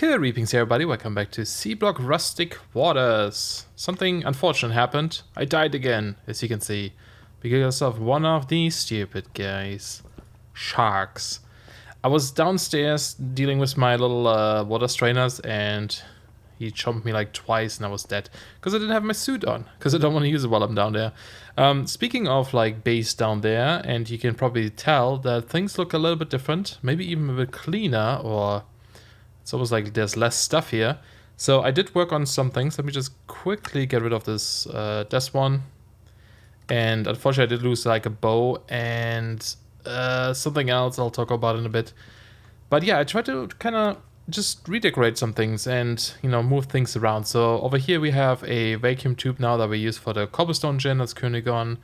Greetings everybody, welcome back to Seablock Rustic Waters. Something unfortunate happened. I died again, as you can see, because of one of these stupid guys. Sharks. I was downstairs dealing with my little water strainers and he chomped me like twice and I was dead. Because I didn't have my suit on, because I don't want to use it while I'm down there. Speaking of like base down there, and you can probably tell that things look a little bit different, maybe even a bit cleaner, or it's almost like there's less stuff here. So I did work on some things. Let me just quickly get rid of this one. And unfortunately I did lose like a bow and something else I'll talk about in a bit. But yeah, I tried to kind of just redecorate some things and, you know, move things around. So over here we have a vacuum tube now that we use for the cobblestone gen that's currently gone.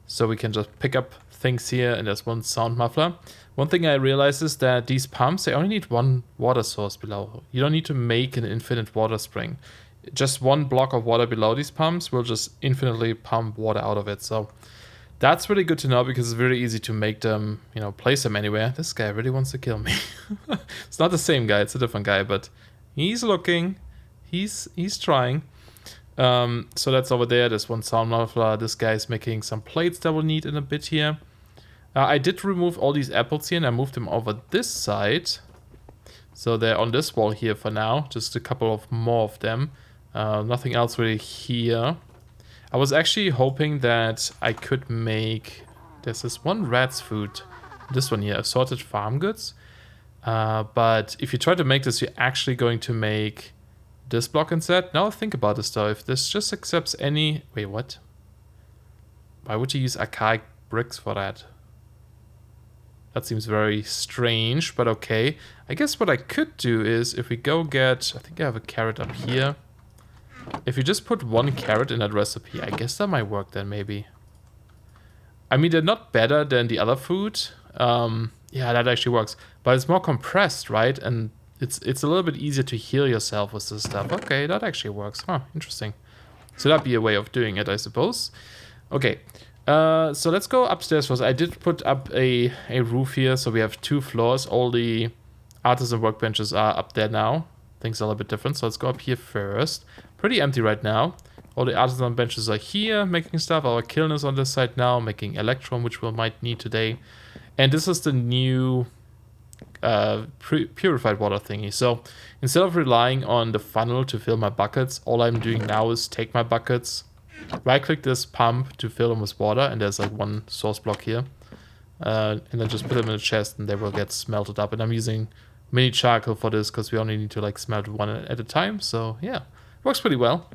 So we can just pick up things here, and there's one sound muffler. One thing I realized is that these pumps, they only need one water source below. You don't need to make an infinite water spring. Just one block of water below these pumps will just infinitely pump water out of it. So that's really good to know, because it's very easy to make them, you know, place them anywhere. This guy really wants to kill me. It's not the same guy, it's a different guy, but he's looking. He's trying. So that's over there. There's one sound muffler. This guy's making some plates that we'll need in a bit here. I did remove all these apples here and I moved them over this side. So they're on this wall here for now. Just a couple of more of them. Nothing else really here. I was actually hoping that I could make... There's this one rat's food. This one here, assorted farm goods. But if you try to make this, you're actually going to make this block instead. Now think about this though. If this just accepts any... Wait, what? Why would you use archaic bricks for that? That seems very strange, but okay. I guess what I could do is, if we go get... I think I have a carrot up here. If you just put one carrot in that recipe, I guess that might work then, maybe. I mean, they're not better than the other food. Yeah, that actually works. But it's more compressed, right? And it's a little bit easier to heal yourself with this stuff. Okay, that actually works. Huh, interesting. So that'd be a way of doing it, I suppose. Okay. So let's go upstairs first. I did put up a roof here, so we have 2 floors. All the artisan workbenches are up there now. Things are a little bit different, so let's go up here first. Pretty empty right now. All the artisan benches are here, making stuff. Our kiln is on this side now, making electrum, which we might need today. And this is the new purified water thingy. So instead of relying on the funnel to fill my buckets, all I'm doing now is take my buckets, right-click this pump to fill them with water, and there's like one source block here, and then just put them in a chest and they will get smelted up. And I'm using mini charcoal for this because we only need to like smelt one at a time. So yeah, works pretty well.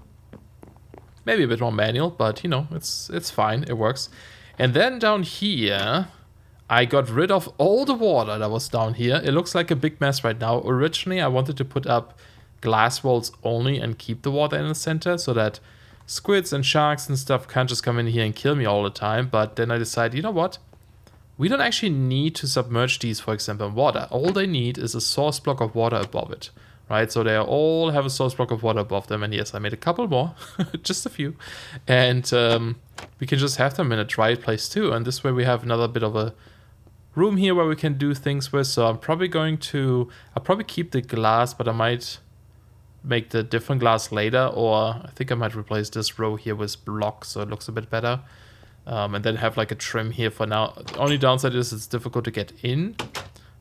Maybe a bit more manual, but you know, it's fine, it works. And then down here I got rid of all the water that was down here. It looks like a big mess right now. Originally I wanted to put up glass walls only and keep the water in the center so that squids and sharks and stuff can't just come in here and kill me all the time. But then I decided, you know what? We don't actually need to submerge these, for example, in water. All they need is a source block of water above it, right? So they all have a source block of water above them. And yes, I made a couple more, just a few. And we can just have them in a dry place too. And this way we have another bit of a room here where we can do things with. So I'm probably going to... I'll probably keep the glass, but I might make the different glass later, or I think I might replace this row here with blocks so it looks a bit better, and then have like a trim here for now. The only downside is it's difficult to get in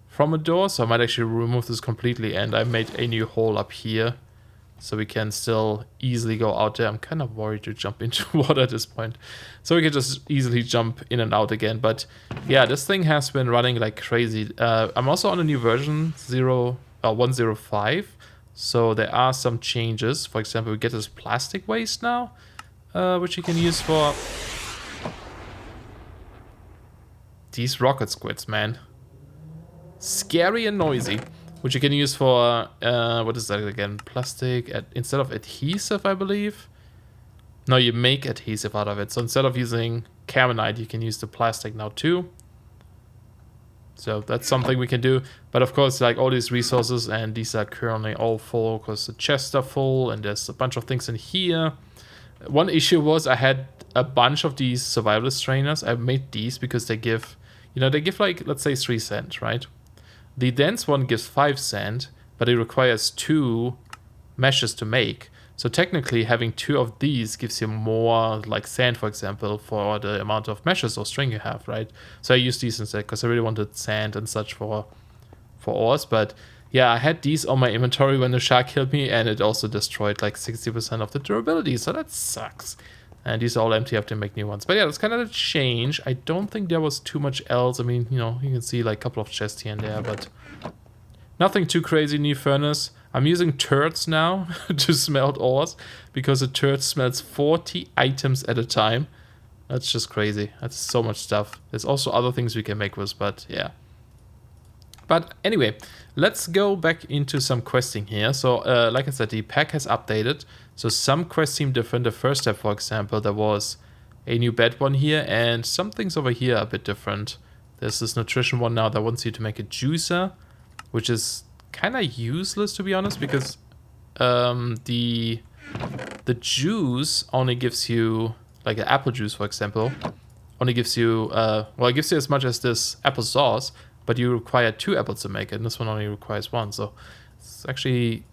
from a door, so I might actually remove this completely, and I made a new hole up here so we can still easily go out there. I'm kind of worried to jump into water at this point, so we can just easily jump in and out again. But yeah, this thing has been running like crazy. I'm also on a new version 105. So there are some changes. For example, we get this plastic waste now, which you can use for these rocket squids, man. Scary and noisy. Which you can use for, what is that again? Plastic, instead of adhesive, I believe. No, you make adhesive out of it. So instead of using carbonite, you can use the plastic now too. So that's something we can do. But of course, like all these resources, and these are currently all full because the chests are full and there's a bunch of things in here. One issue was I had a bunch of these survivalist trainers. I made these because they give, you know, they give like, let's say 3 cents, right? The dense one gives 5 cents, but it requires 2 meshes to make. So technically having 2 of these gives you more like sand, for example, for the amount of meshes or string you have, right? So I used these instead because I really wanted sand and such for ores. But yeah, I had these on my inventory when the shark killed me, and it also destroyed like 60% of the durability, so that sucks. And these are all empty. I have to make new ones. But yeah, that's kind of a change. I don't think there was too much else. I mean, you know, you can see like a couple of chests here and there, but nothing too crazy. New furnace. I'm using turds now to smelt ores because a turd smelts 40 items at a time. That's just crazy. That's so much stuff. There's also other things we can make with, but yeah. But anyway, let's go back into some questing here. So like I said, the pack has updated. So some quests seem different. The first step, for example, there was a new bed one here, and some things over here are a bit different. There's this nutrition one now that wants you to make a juicer, which is kind of useless, to be honest, because the juice only gives you, like an apple juice, for example, only gives you, well, it gives you as much as this apple sauce, but you require 2 apples to make it, and this one only requires 1. So it's actually,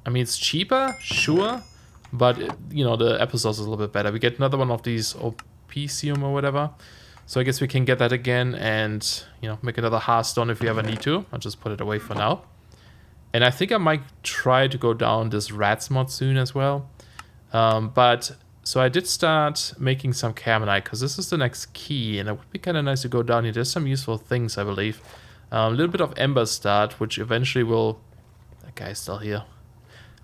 I mean, it's cheaper, sure, but you know, the applesauce is a little bit better. We get another one of these opicium or whatever. So I guess we can get that again and, you know, make another hearthstone if we ever need to. I'll just put it away for now. And I think I might try to go down this rats mod soon as well. But so I did start making some Camonite because this is the next key, and it would be kind of nice to go down here. There's some useful things, I believe. A little bit of ember start, which eventually will, that guy's still here,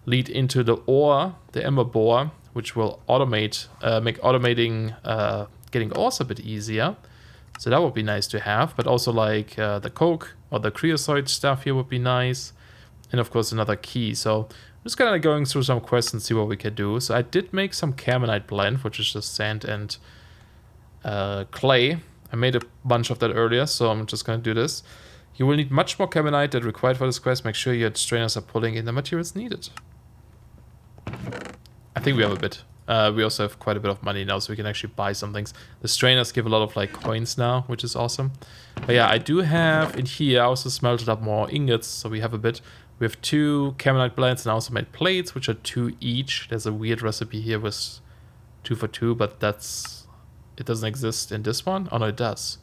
lead into the ore, the ember bore, which will automate, make automating getting ores a bit easier. So that would be nice to have. But also like the coke or the creosote stuff here would be nice. And of course another key. So I'm just kind of going through some quests and see what we can do. So I did make some Camonite blend, which is just sand and clay. I made a bunch of that earlier, so I'm just going to do this. You will need much more Camonite than required for this quest. Make sure your strainers are pulling in the materials needed. I think we have a bit. We also have quite a bit of money now, so we can actually buy some things. The strainers give a lot of like coins now, which is awesome. But yeah, I do have in here, I also smelted up more ingots, so we have a bit. We have 2 Camonite blends, and I also made plates, which are 2 each. There's a weird recipe here with 2 for 2, but it doesn't exist in this one. Oh no, it does.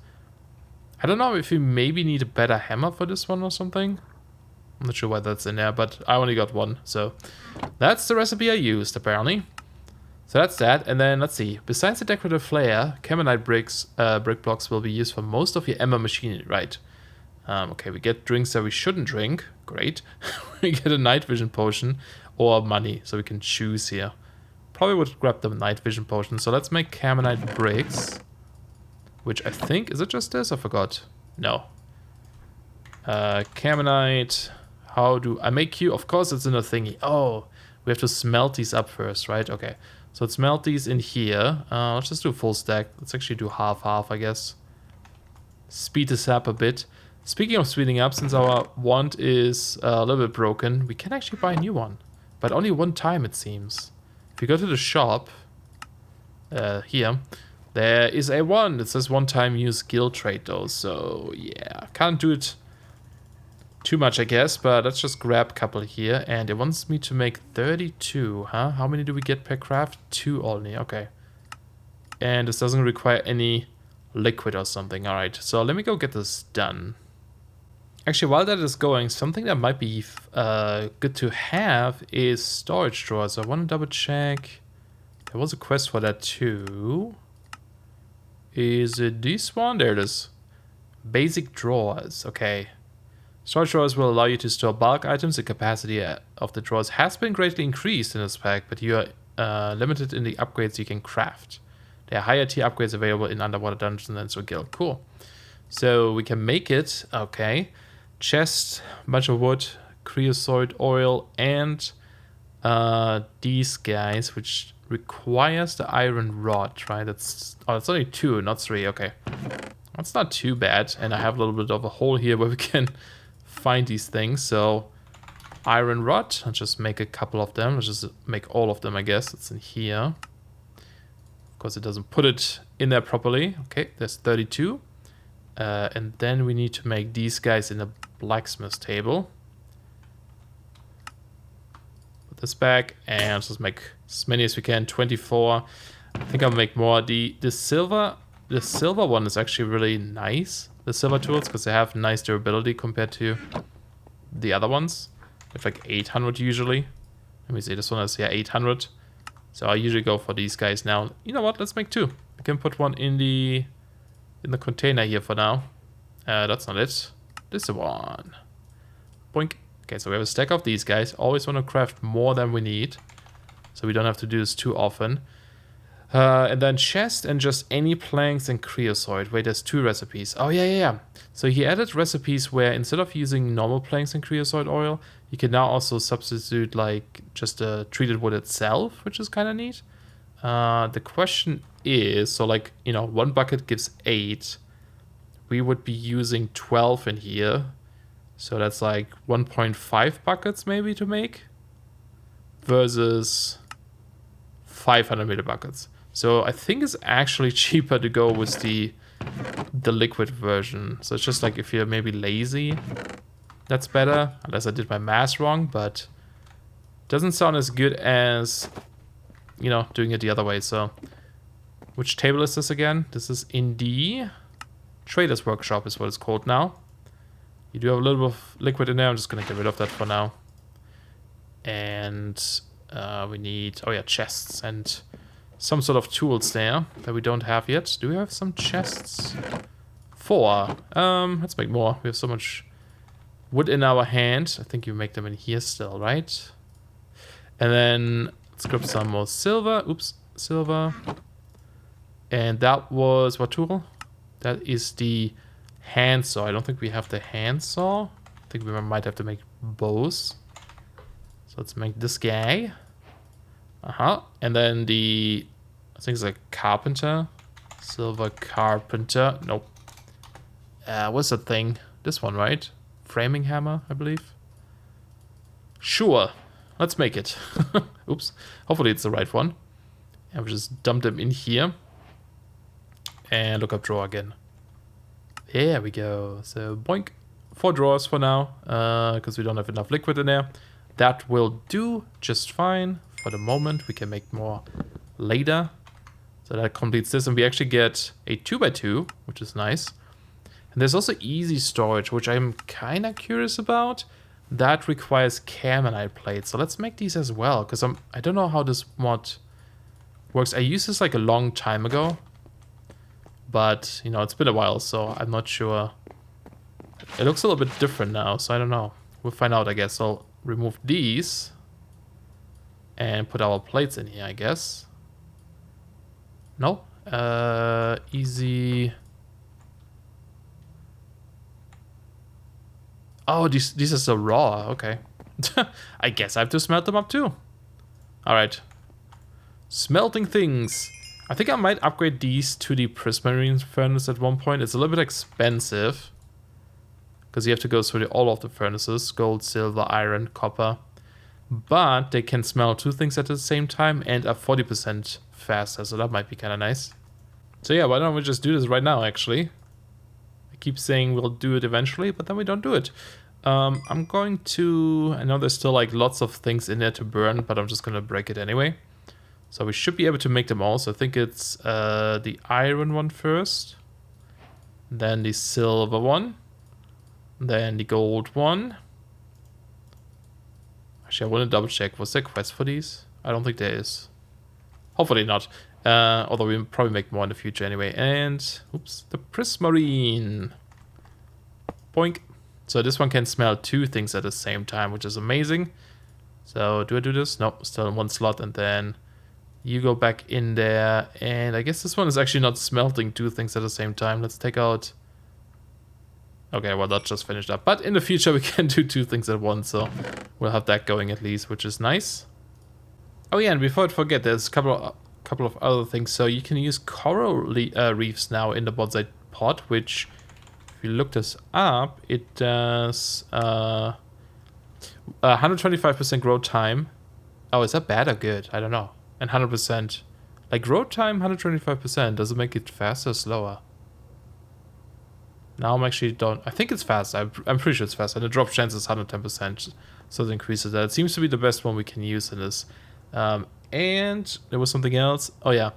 I don't know if you maybe need a better hammer for this one or something. I'm not sure why that's in there, but I only got 1, so that's the recipe I used apparently. So that's that, and then let's see. Besides the decorative flare, Camonite brick blocks will be used for most of your ember machinery, right? Okay, we get drinks that we shouldn't drink. Great. We get a night vision potion or money, so we can choose here. Probably would grab the night vision potion. So let's make Camonite bricks, which I think, is it just this? I forgot. No. Camonite, how do I make you? Of course it's in a thingy. Oh, we have to smelt these up first, right? Okay. So let's melt these in here. Let's just do a full stack. Let's actually do half, I guess. Speed this up a bit. Speaking of speeding up, since our wand is a little bit broken, we can actually buy a new one. But only 1 time, it seems. If you go to the shop, here, there is a one. It says 1 time use guild trade though. So yeah, can't do it too much, I guess. But let's just grab a couple here. And it wants me to make 32, huh? How many do we get per craft? 2 only, okay. And this doesn't require any liquid or something. All right, so let me go get this done. Actually, while that is going, something that might be good to have is storage drawers. I want to double check. There was a quest for that too. Is it this one? There it is. Basic drawers. Okay. Storage drawers will allow you to store bulk items. The capacity of the drawers has been greatly increased in this pack, but you are limited in the upgrades you can craft. There are higher tier upgrades available in Underwater Dungeons and so Guild. Cool. So we can make it. Okay. Chest, bunch of wood, creosote oil, and these guys, which requires the iron rod, right? It's only 2, not 3. Okay, that's not too bad. And I have a little bit of a hole here where we can find these things. So iron rod, I'll just make a couple of them. Let's just make all of them, I guess. It's in here. Of course, it doesn't put it in there properly. Okay, there's 32. And then we need to make these guys in a blacksmith table. this back, and just make as many as we can. 24. I think I'll make more. The silver one is actually really nice. The silver tools, because they have nice durability compared to the other ones. It's like 800 usually. Let me see. This one is 800. So I usually go for these guys now. You know what? Let's make 2. We can put one in the container here for now. That's not it. This one. Boink. Okay, so we have a stack of these guys. Always want to craft more than we need, so we don't have to do this too often. And then chest and just any planks and creosote. Wait, there's 2 recipes. Oh, yeah. So he added recipes where instead of using normal planks and creosote oil, you can now also substitute like just the treated wood itself, which is kind of neat. The question is, so like, 1 bucket gives 8. We would be using 12 in here. So that's like 1.5 buckets maybe to make. Versus 500 ml buckets. So I think it's actually cheaper to go with the liquid version. So it's just like if you're maybe lazy, that's better. Unless I did my math wrong, but doesn't sound as good as, doing it the other way. So which table is this again? This is in the Trader's Workshop is what it's called now. You do have a little bit of liquid in there. I'm just going to get rid of that for now. And we need, chests and some sort of tools there that we don't have yet. Do we have some chests? 4. Let's make more. We have so much wood in our hand. I think you make them in here still, right? And then let's grab some more silver. Oops, silver. And that was what tool? That is the handsaw. I don't think we have the handsaw. I think we might have to make bows. So let's make this guy. And then I think it's a carpenter. Silver carpenter. Nope. What's that thing? This one, right? Framing hammer, I believe. Sure. Let's make it. Oops. Hopefully it's the right one. And we just dump them in here. And look up drawer again. There we go. So boink. 4 drawers for now. Because we don't have enough liquid in there. That will do just fine. For the moment, we can make more later. So that completes this, and we actually get a 2x2, which is nice. And there's also easy storage, which I'm kind of curious about. That requires caminite plates, so let's make these as well, because I don't know how this mod works. I used this like a long time ago, but it's been a while, so I'm not sure. It looks a little bit different now, so I don't know. We'll find out, I guess. So I'll remove these. And put our plates in here, I guess. No? Easy. Oh, these are so raw. Okay. I guess I have to smelt them up too. Alright. Smelting things. I think I might upgrade these to the prismarine furnace at one point. It's a little bit expensive. Because you have to go through all of the furnaces. Gold, silver, iron, copper. But they can smell 2 things at the same time and are 40% faster, so that might be kind of nice. So yeah, why don't we just do this right now, actually? I keep saying we'll do it eventually, but then we don't do it. I'm going to... I know there's still like lots of things in there to burn, but I'm just going to break it anyway. So we should be able to make them all. So I think it's the iron one first. Then the silver one. Then the gold one. Actually, I want to double check. Was there a quest for these? I don't think there is. Hopefully not. Although we'll probably make more in the future anyway. And, oops, the prismarine. Boink. So this one can smell 2 things at the same time, which is amazing. So do I do this? No, still in 1 slot. And then you go back in there. And I guess this one is actually not smelting 2 things at the same time. Let's take out... Okay, well, that just finished up. But in the future, we can do 2 things at once, so we'll have that going at least, which is nice. Oh yeah, and before I forget, there's a couple of other things. So you can use coral reefs now in the bonsai pot, which, if you look this up, it does 125% grow time. Oh, is that bad or good? I don't know. And 100%. Like, grow time, 125%. Does it make it faster or slower? Now I'm actually don't. I think it's fast. I'm pretty sure it's fast. And the drop chance is 110%. So it increases that. It seems to be the best one we can use in this. And there was something else. Oh yeah,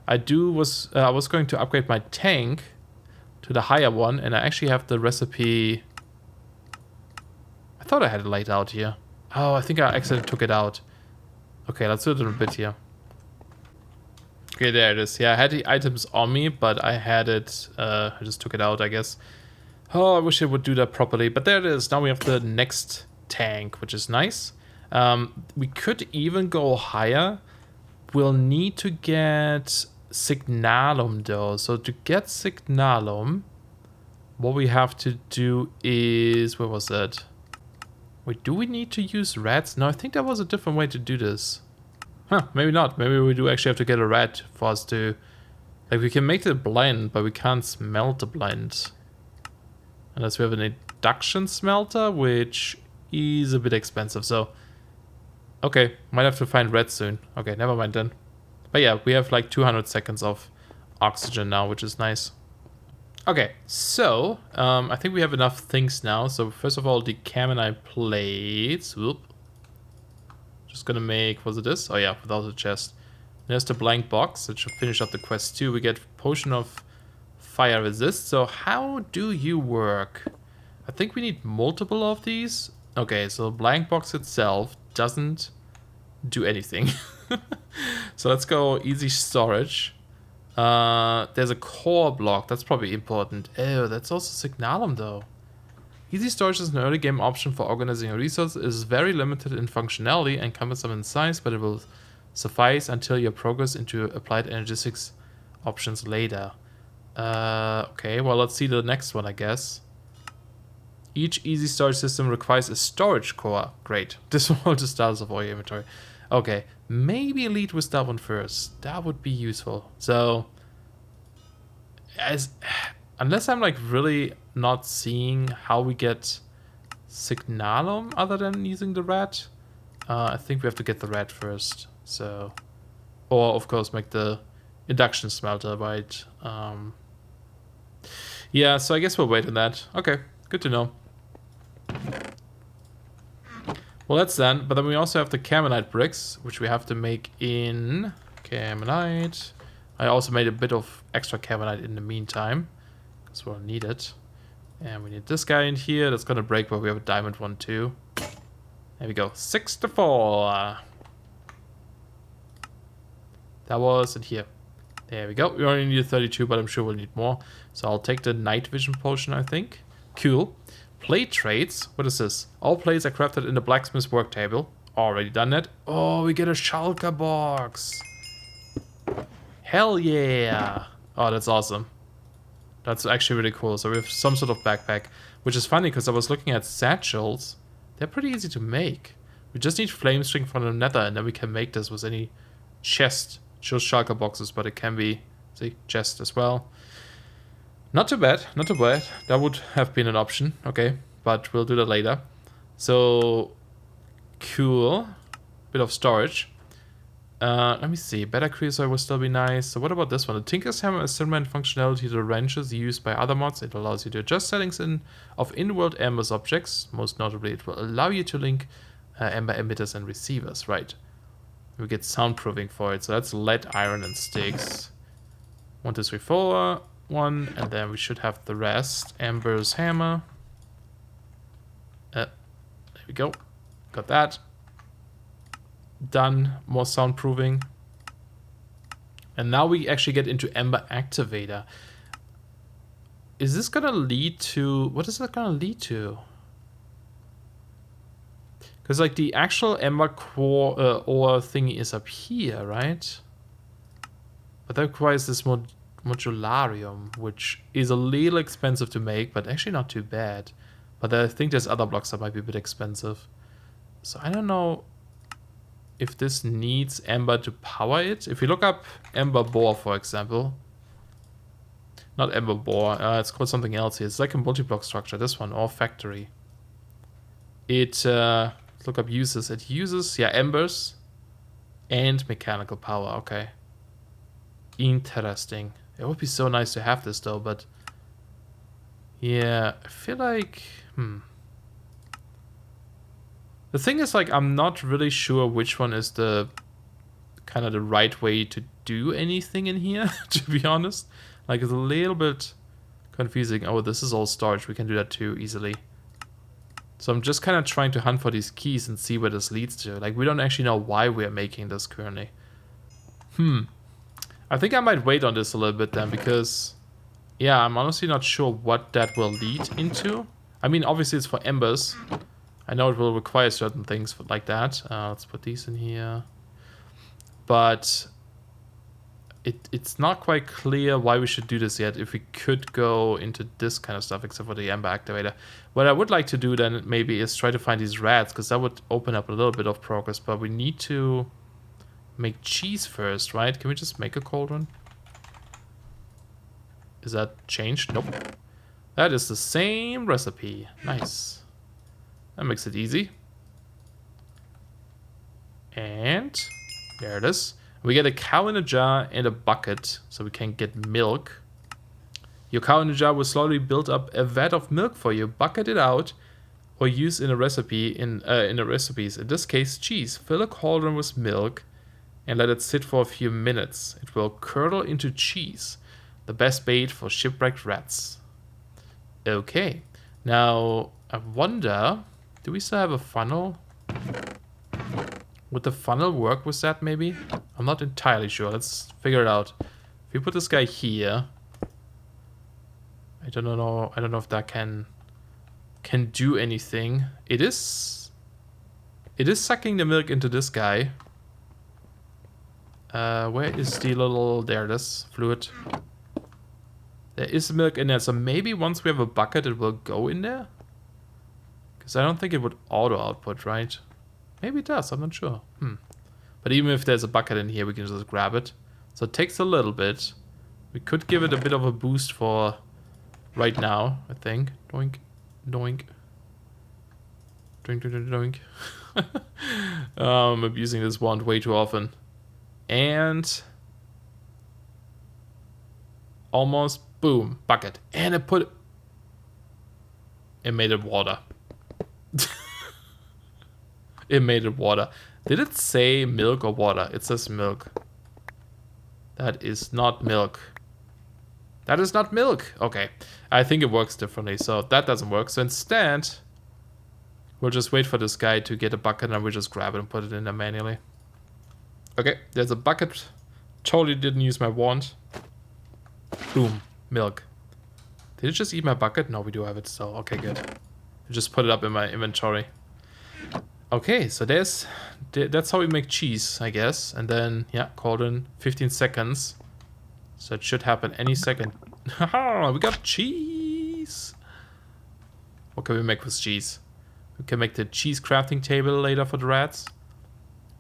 I was going to upgrade my tank to the higher one, and I actually have the recipe. I thought I had it laid out here. Oh, I think I accidentally took it out. Okay, let's do it in a bit here. Okay, there it is. Yeah, I had the items on me, but I had it. I just took it out, I guess. Oh, I wish I would do that properly. But there it is. Now we have the next tank, which is nice. We could even go higher. We'll need to get Signalum, though. So to get Signalum, what we have to do is... Where was that? Wait, do we need to use rats? No, I think there was a different way to do this. Huh, maybe not. Maybe we do actually have to get a rat for us to... Like, we can make the blend, but we can't smelt the blend. Unless we have an induction smelter, which is a bit expensive, so... Okay, might have to find red soon. Okay, never mind then. But yeah, we have like 200 seconds of oxygen now, which is nice. Okay, so I think we have enough things now. So first of all, the Caminite plates. Whoop. Just gonna make, was it this? Oh yeah, without the chest. There's the blank box, that should finish up the quest too. We get potion of fire resist. So how do you work? I think we need multiple of these. Okay, so blank box itself doesn't do anything. So let's go easy storage. There's a core block. That's probably important. Oh, that's also Signalum though. Easy storage is an early game option for organizing a resource. It is very limited in functionality and cumbersome in size, but it will suffice until your progress into applied energetics options later. Okay, well, let's see the next one, I guess. Each easy storage system requires a storage core. Great. This will hold the status of all your inventory. Okay, maybe lead with that one first. That would be useful. So, unless I'm like really not seeing how we get Signalum other than using the rat, I think we have to get the rat first. So, or of course make the induction smelter, right? Yeah, so I guess we'll wait on that. Okay, good to know. Well, that's done, but then we also have the Caminite bricks, which we have to make in Caminite. I also made a bit of extra Caminite in the meantime, because we'll need it. And we need this guy in here. That's gonna break, but we have a diamond one too. There we go, 6 to 4. That was in here. There we go. We only need 32, but I'm sure we'll need more. So I'll take the night vision potion, I think. Cool. Plate traits. What is this? All plates are crafted in the blacksmith's work table. Already done that. Oh, we get a shulker box. Hell yeah. Oh, that's awesome. That's actually really cool. So we have some sort of backpack, which is funny because I was looking at satchels. They're pretty easy to make. We just need flame string from the nether, and then we can make this with any chest. Just shulker boxes, but it can be, see, chest as well. Not too bad, not too bad. That would have been an option, okay, but we'll do that later. So, cool. Bit of storage. Let me see. Better creosote will still be nice. So what about this one? The Tinker's Hammer is similar in functionality to the wrenches used by other mods. It allows you to adjust settings of in-world embers objects. Most notably, it will allow you to link ember emitters and receivers, right? We get soundproofing for it. So that's lead, iron, and sticks. 1, 2, 3, 4. 1, and then we should have the rest. Ember's hammer. There we go. Got that. Done. More soundproofing. And now we actually get into Ember Activator. Is this gonna lead to... What is that gonna lead to? Because like the actual Ember core ore thingy is up here, right? But that requires this modularium, which is a little expensive to make, but actually not too bad. But I think there's other blocks that might be a bit expensive. So I don't know if this needs Ember to power it. If you look up Ember Bore, for example. Not Ember Bore, it's called something else here. It's like a multi-block structure, this one, or factory. It, look up uses. It uses, yeah, embers and mechanical power, okay. Interesting. It would be so nice to have this though, but Yeah, I feel like... The thing is, like, I'm not really sure which one is the kind of the right way to do anything in here, to be honest. Like, it's a little bit confusing. Oh, this is all storage. We can do that too easily. So I'm just kind of trying to hunt for these keys and see where this leads to. Like, we don't actually know why we're making this currently. I think I might wait on this a little bit then, because... Yeah, I'm honestly not sure what that will lead into. I mean, obviously it's for embers. I know it will require certain things like that. Let's put these in here. But it's not quite clear why we should do this yet. If we could go into this kind of stuff, except for the ember activator. What I would like to do then maybe is try to find these rats, because that would open up a little bit of progress. But we need to make cheese first, right? Can we just make a cauldron? Is that changed? Nope. That is the same recipe. Nice. That makes it easy. And there it is. We get a cow in a jar and a bucket, so we can get milk. Your cow in a jar will slowly build up a vat of milk for you. Bucket it out, or use in a recipe in the recipes. In this case, cheese. Fill a cauldron with milk and let it sit for a few minutes. It will curdle into cheese. The best bait for shipwrecked rats. Okay. Now, I wonder, do we still have a funnel? Would the funnel work with that, maybe? I'm not entirely sure. Let's figure it out. If we put this guy here, I don't know if that can do anything. It is sucking the milk into this guy. Where is the little... There it is. Fluid. There is milk in there, so maybe once we have a bucket it will go in there? Because I don't think it would auto-output, right? Maybe it does, I'm not sure. But even if there's a bucket in here, we can just grab it. So it takes a little bit. We could give it a bit of a boost for right now, I think. Doink, doink. Doink, doink, doink, doink. I'm abusing this wand way too often. And... almost, boom, bucket. And it made it water. It made it water. Did it say milk or water? It says milk. That is not milk. That is not milk. Okay. I think it works differently, so that doesn't work. So instead, we'll just wait for this guy to get a bucket and we'll just grab it and put it in there manually. Okay, there's a bucket. Totally didn't use my wand. Boom. Milk. Did it just eat my bucket? No, we do have it still. Okay, good. I just put it up in my inventory. Okay, so that's how we make cheese, I guess. And then, yeah, cauldron, 15 seconds. So it should happen any second. Haha, we got cheese! What can we make with cheese? We can make the cheese crafting table later for the rats.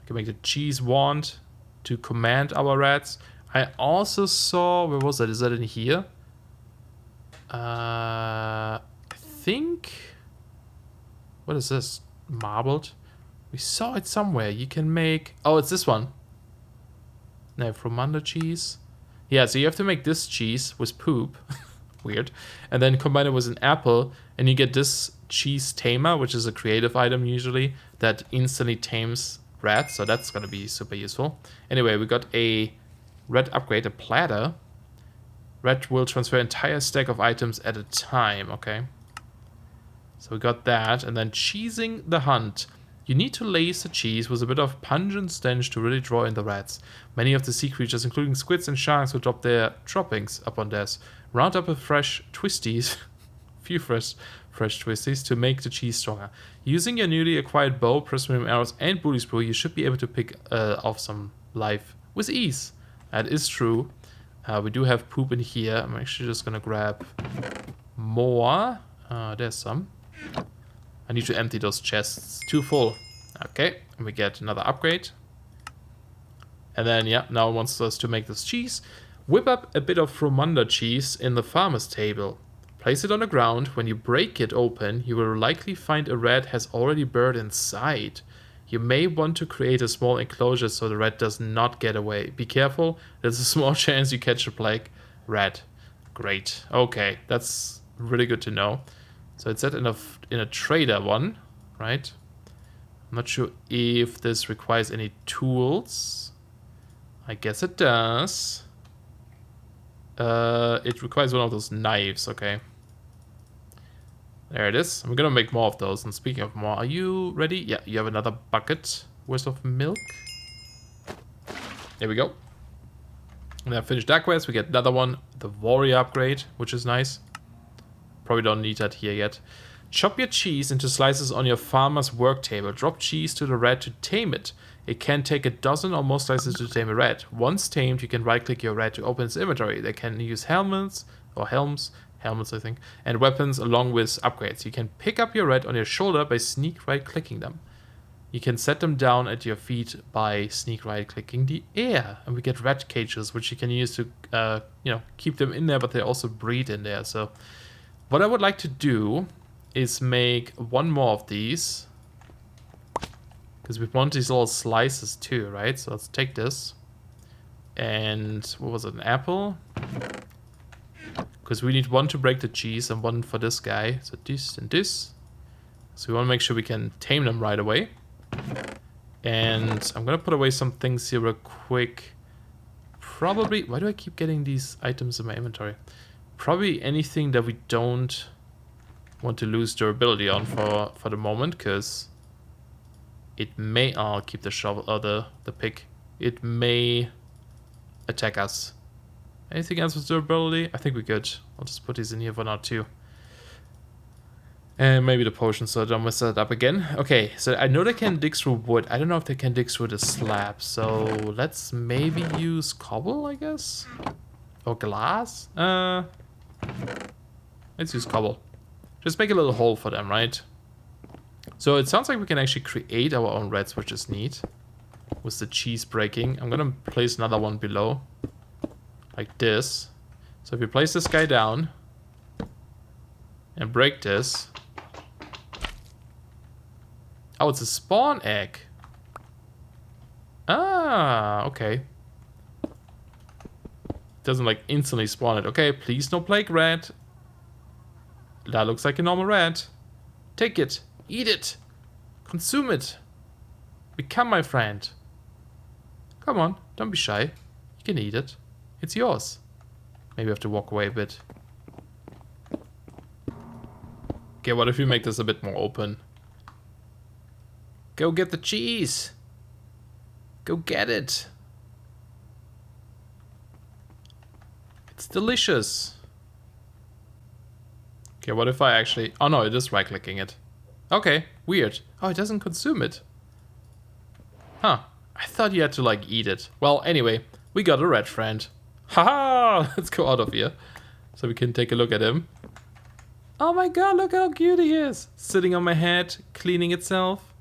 We can make the cheese wand to command our rats. I also saw... Where was that? Is that in here? I think... What is this? Marbled? We saw it somewhere. You can make... Oh, it's this one. No, from under cheese. Yeah, so you have to make this cheese with poop. Weird. And then combine it with an apple. And you get this cheese tamer, which is a creative item usually, that instantly tames rats. So that's going to be super useful. Anyway, we got a red upgrade, a platter. Red will transfer entire stack of items at a time. Okay. So we got that. And then cheesing the hunt. You need to lace the cheese with a bit of pungent stench to really draw in the rats. Many of the sea creatures, including squids and sharks, will drop their droppings upon death. Round up a fresh twisties, few fresh twisties, to make the cheese stronger. Using your newly acquired bow, prismatic arrows, and booty sprue, you should be able to pick off some life with ease. That is true. We do have poop in here. I'm actually just gonna grab more. There's some. I need to empty those chests. Too full. Okay, and we get another upgrade. And then, yeah, now it wants us to make this cheese. Whip up a bit of Fromunda cheese in the farmer's table. Place it on the ground. When you break it open, you will likely find a rat has already burrowed inside. You may want to create a small enclosure so the rat does not get away. Be careful, there's a small chance you catch a plague rat. Great. Okay, that's really good to know. So it's set in a trader one, right? I'm not sure if this requires any tools. I guess it does. It requires one of those knives, okay. There it is. I'm gonna make more of those. And speaking of more, are you ready? Yeah, you have another bucket worth of milk. There we go. And then finish that quest. We get another one, the warrior upgrade, which is nice. Probably don't need that here yet. Chop your cheese into slices on your farmer's work table. Drop cheese to the rat to tame it. It can take a dozen or more slices to tame a rat. Once tamed, you can right-click your rat to open its inventory. They can use helmets, I think, and weapons along with upgrades. You can pick up your rat on your shoulder by sneak right-clicking them. You can set them down at your feet by sneak right-clicking the air. And we get rat cages, which you can use to, keep them in there, but they also breed in there. So what I would like to do is make one more of these. Because we want these little slices too, right? So let's take this. And what was it, an apple? Because we need one to break the cheese and one for this guy. So this and this. So we want to make sure we can tame them right away. And I'm going to put away some things here real quick. Probably, why do I keep getting these items in my inventory? Probably anything that we don't want to lose durability on for the moment, because it may, I'll keep the shovel, or the pick. It may attack us. Anything else with durability? I think we're good. I'll just put these in here for now too. And maybe the potion, so I don't mess that up again. Okay, so I know they can dig through wood. I don't know if they can dig through the slab. So let's maybe use cobble, I guess? Or glass? Let's use cobble. Just make a little hole for them, right? So it sounds like we can actually create our own rats, which is neat. With the cheese breaking. I'm gonna place another one below. Like this. So if you place this guy down and break this. Oh, it's a spawn egg. Ah, okay. Doesn't like instantly spawn it. Okay, please no plague rat. That looks like a normal rat. Take it. Eat it. Consume it. Become my friend. Come on, don't be shy. You can eat it. It's yours. Maybe I have to walk away a bit. Okay, what if we make this a bit more open? Go get the cheese. Go get it. It's delicious. Okay, what if I actually... Oh no, it is right-clicking it. Okay, weird. Oh, it doesn't consume it. Huh. I thought you had to, like, eat it. Well, anyway, we got a rat friend. Haha! Let's go out of here. So we can take a look at him. Oh my god, look how cute he is. Sitting on my head, cleaning itself.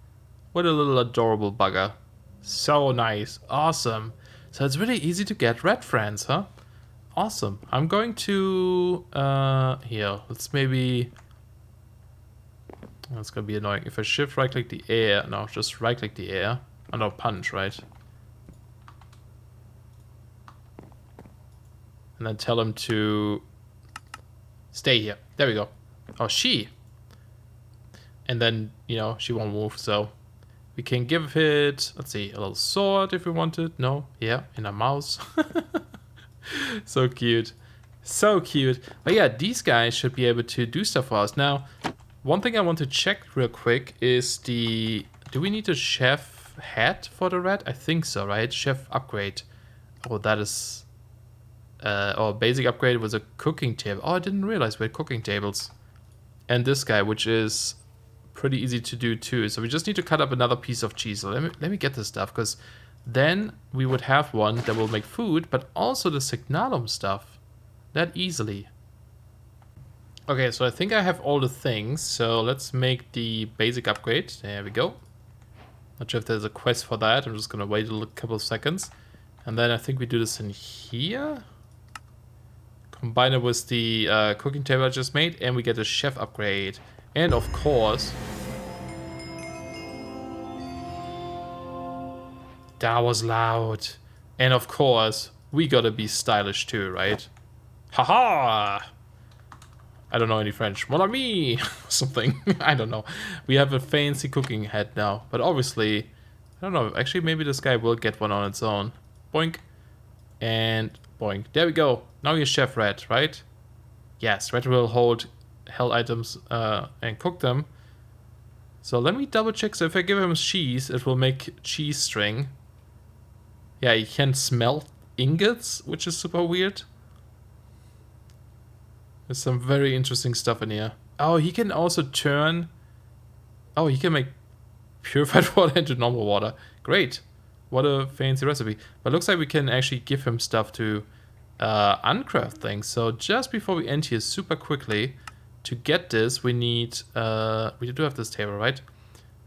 What a little adorable bugger. So nice. Awesome. So it's really easy to get rat friends, huh? Awesome. I'm going to... here, let's maybe... That's gonna be annoying. If I shift right-click the air... No, just right-click the air. Oh no, punch, right? And then tell him to... Stay here. There we go. Oh, she. And then, you know, she won't move, so... We can give it... Let's see, a little sword if we wanted. No? Yeah, in a mouse. So cute. So cute. But yeah, these guys should be able to do stuff for us. Now, one thing I want to check real quick is the... Do we need a chef hat for the rat? I think so, right? Chef upgrade. Oh, that is... or basic upgrade was a cooking table. Oh, I didn't realize we had cooking tables. And this guy, which is pretty easy to do too. So we just need to cut up another piece of cheese. So let me get this stuff, because then we would have one that will make food, but also the signalum stuff. That easily. Okay, so I think I have all the things. So let's make the basic upgrade. There we go. Not sure if there's a quest for that. I'm just going to wait a couple of seconds. And then I think we do this in here. Combine it with the cooking table I just made, and we get a chef upgrade. And of course... That was loud. And of course, we gotta be stylish too, right? Haha! I don't know any French. Mon ami! Something. I don't know. We have a fancy cooking head now. But obviously, I don't know. Actually, maybe this guy will get one on its own. Boink. And boink. There we go. Now you're Chef Red, right? Yes, Red will hold held items and cook them. So let me double check. So if I give him cheese, it will make cheese string. Yeah, he can smelt ingots, which is super weird. There's some very interesting stuff in here. Oh, he can also turn... Oh, he can make purified water into normal water. Great. What a fancy recipe. But looks like we can actually give him stuff to uncraft things. So just before we end here super quickly, to get this, we need... we do have this table, right?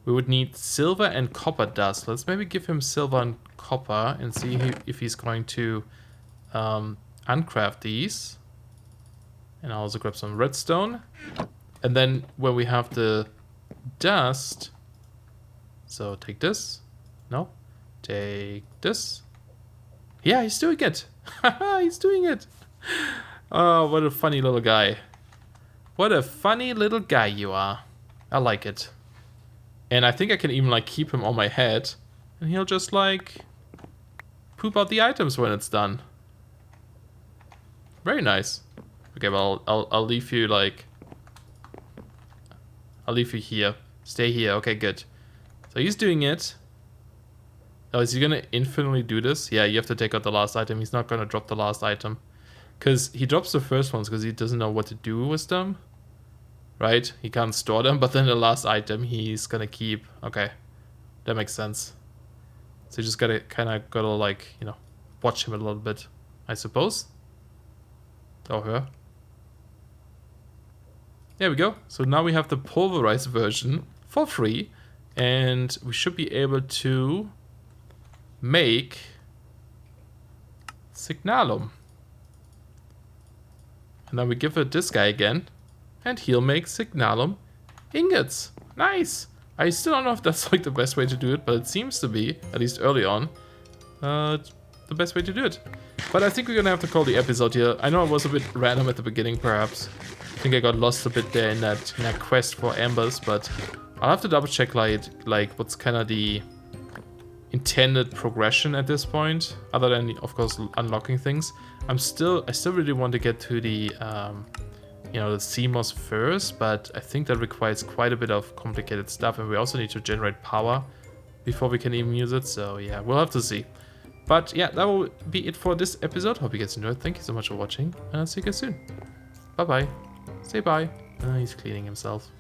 We would need silver and copper dust. Let's maybe give him silver and copper and see if he's going to uncraft these. And I'll also grab some redstone. And then when we have the dust... So take this. No. Take this. Yeah, he's doing it. He's doing it. Oh, what a funny little guy. What a funny little guy you are. I like it. And I think I can even like keep him on my head. And he'll just like poop out the items when it's done. Very nice. Okay, well, I'll leave you like... I'll leave you here. Stay here. Okay, good. So he's doing it. Oh, is he gonna infinitely do this? Yeah, you have to take out the last item. He's not gonna drop the last item. Because he drops the first ones because he doesn't know what to do with them. Right? He can't store them, but then the last item he's gonna keep. Okay. That makes sense. So you just gotta like, you know, watch him a little bit, I suppose. Or her. There we go. So now we have the pulverized version for free. And we should be able to make signalum. And then we give it this guy again. And he'll make signalum ingots. Nice. I still don't know if that's like the best way to do it, but it seems to be, at least early on, the best way to do it. But I think we're gonna have to call the episode here. I know it was a bit random at the beginning, perhaps. I think I got lost a bit there in that quest for embers, but I'll have to double check like what's kind of the intended progression at this point, other than of course unlocking things. I still really want to get to the you know, the CMOS first, but I think that requires quite a bit of complicated stuff, and we also need to generate power before we can even use it. So yeah, we'll have to see. But yeah, that will be it for this episode. Hope you guys enjoyed. Thank you so much for watching, and I'll see you guys soon. Bye bye. Say bye. He's cleaning himself.